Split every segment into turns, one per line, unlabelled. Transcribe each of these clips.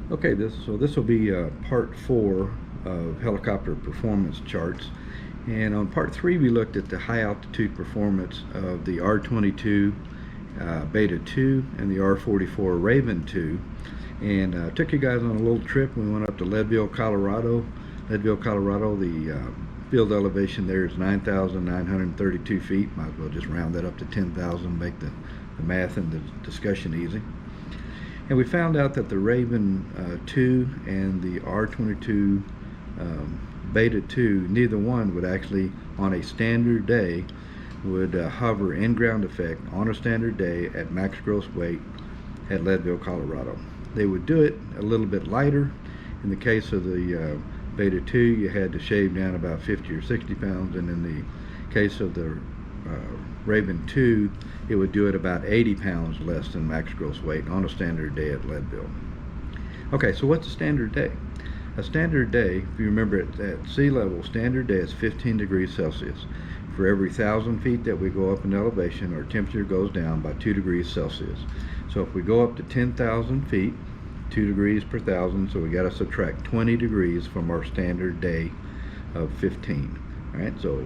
Okay, this will be part 4 of helicopter performance charts, and on part 3 we looked at the high altitude performance of the R-22 Beta 2 and the R-44 Raven 2, and took you guys on a little trip. We went up to Leadville, Colorado. The field elevation there is 9,932 feet. Might as well just round that up to 10,000, make the math and the discussion easy. And we found out that the Raven 2 and the R-22 Beta 2, neither one would actually, on a standard day, would hover in ground effect on a standard day at max gross weight at Leadville, Colorado. They would do it a little bit lighter. In the case of the Beta 2, you had to shave down about 50 or 60 pounds, and in the case of the Raven 2, it would do it about 80 pounds less than max gross weight on a standard day at Leadville. Okay, so what's a standard day? A standard day, if you remember, at sea level, standard day is 15 degrees Celsius. For every 1,000 feet that we go up in elevation, our temperature goes down by 2 degrees Celsius. So if we go up to 10,000 feet, 2 degrees per 1,000, so we got to subtract 20 degrees from our standard day of 15. All right, so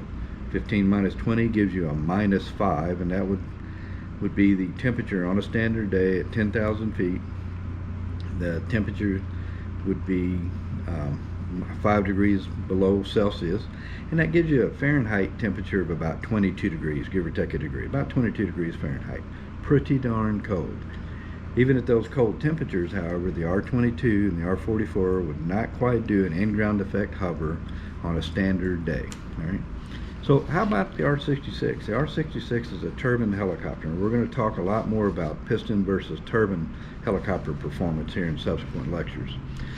15 minus 20 gives you a minus 5, and that would be the temperature on a standard day at 10,000 feet. The temperature would be 5 degrees below Celsius, and that gives you a Fahrenheit temperature of about 22 degrees, give or take a degree, about 22 degrees Fahrenheit. Pretty darn cold. Even at those cold temperatures, however, the R-22 and the R-44 would not quite do an in-ground effect hover on a standard day. All right. So how about the R-66? The R-66 is a turbine helicopter, and we're going to talk a lot more about piston versus turbine helicopter performance here in subsequent lectures.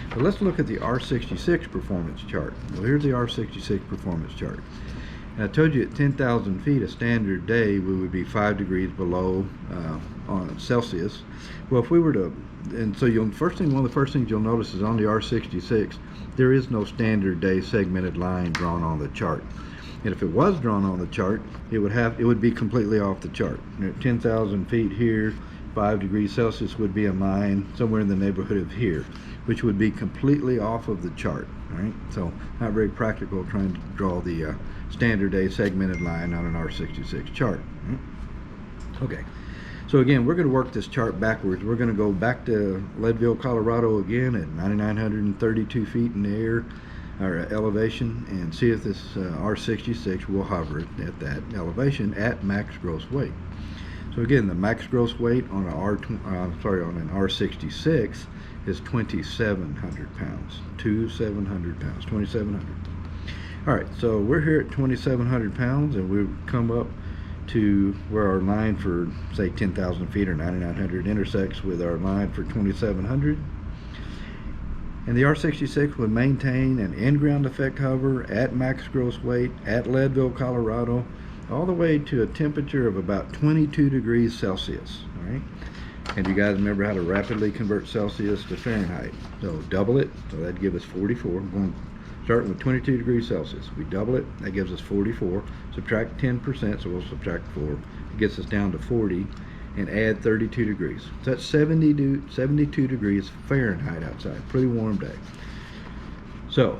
But let's look at the R-66 performance chart. Well, here's the R-66 performance chart. And I told you at 10,000 feet, a standard day, we would be 5 degrees below on Celsius. Well, if we were to, and so one of the first things you'll notice is on the R-66, there is no standard day segmented line drawn on the chart. And if it was drawn on the chart, it would be completely off the chart. And at 10,000 feet here, 5 degrees Celsius would be a line somewhere in the neighborhood of here, which would be completely off of the chart. All right, so not very practical trying to draw the standard day segmented line on an R-66 chart. Right? Okay, so again, we're going to work this chart backwards. We're going to go back to Leadville, Colorado again at 9,932 feet in the air, or elevation, and see if this R-66 will hover at that elevation at max gross weight. So again, the max gross weight on an R-66 is 2,700 pounds. 2,700 pounds. 2,700. All right, so we're here at 2,700 pounds, and we've come up to where our line for, say, 10,000 feet or 9,900 intersects with our line for 2,700. And the R-66 would maintain an in-ground effect hover at max gross weight at Leadville, Colorado, all the way to a temperature of about 22 degrees Celsius. All right, and you guys remember how to rapidly convert Celsius to Fahrenheit. So double it, so that'd give us 44. We're going to start with 22 degrees Celsius. We double it, that gives us 44. Subtract 10%, so we'll subtract 4. It gets us down to 40, and add 32 degrees. So that's 72 degrees Fahrenheit outside. Pretty warm day. So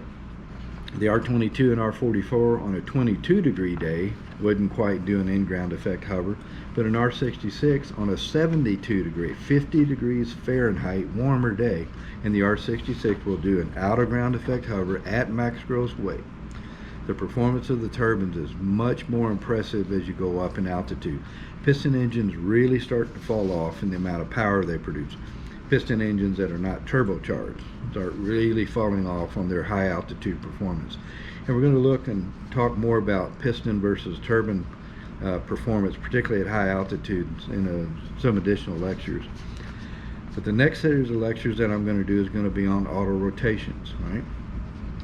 the R-22 and R-44 on a 22 degree day wouldn't quite do an in-ground effect hover, but an R-66 on a 72 degree, 50 degrees Fahrenheit warmer day, and the R-66 will do an out-of-ground effect hover at max gross weight. The performance of the turbines is much more impressive as you go up in altitude. Piston engines really start to fall off in the amount of power they produce. Piston engines that are not turbocharged start really falling off on their high altitude performance. And we're going to look and talk more about piston versus turbine performance, particularly at high altitudes, in some additional lectures. But the next series of lectures that I'm going to do is going to be on auto rotations, right?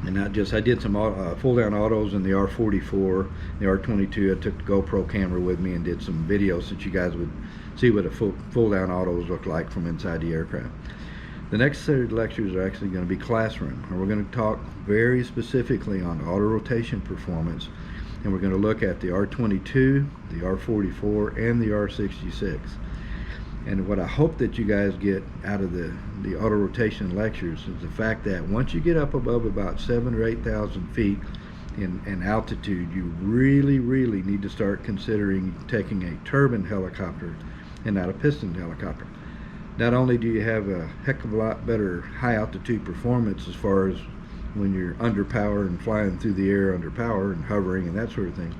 And I did some full down autos in the R-44, the R-22. I took the GoPro camera with me and did some videos so that you guys would see what a full down autos look like from inside the aircraft. The next series of lectures are actually going to be classroom, and we're going to talk very specifically on auto rotation performance, and we're going to look at the R-22, the R-44, and the R-66. And what I hope that you guys get out of the auto rotation lectures is the fact that once you get up above about 7,000 or 8,000 feet in altitude, you really need to start considering taking a turbine helicopter and not a piston helicopter. Not only do you have a heck of a lot better high altitude performance as far as when you're under power and flying through the air under power and hovering and that sort of thing,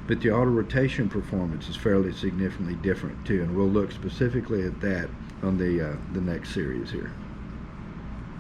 but the auto rotation performance is fairly significantly different too, and we'll look specifically at that on the next series here.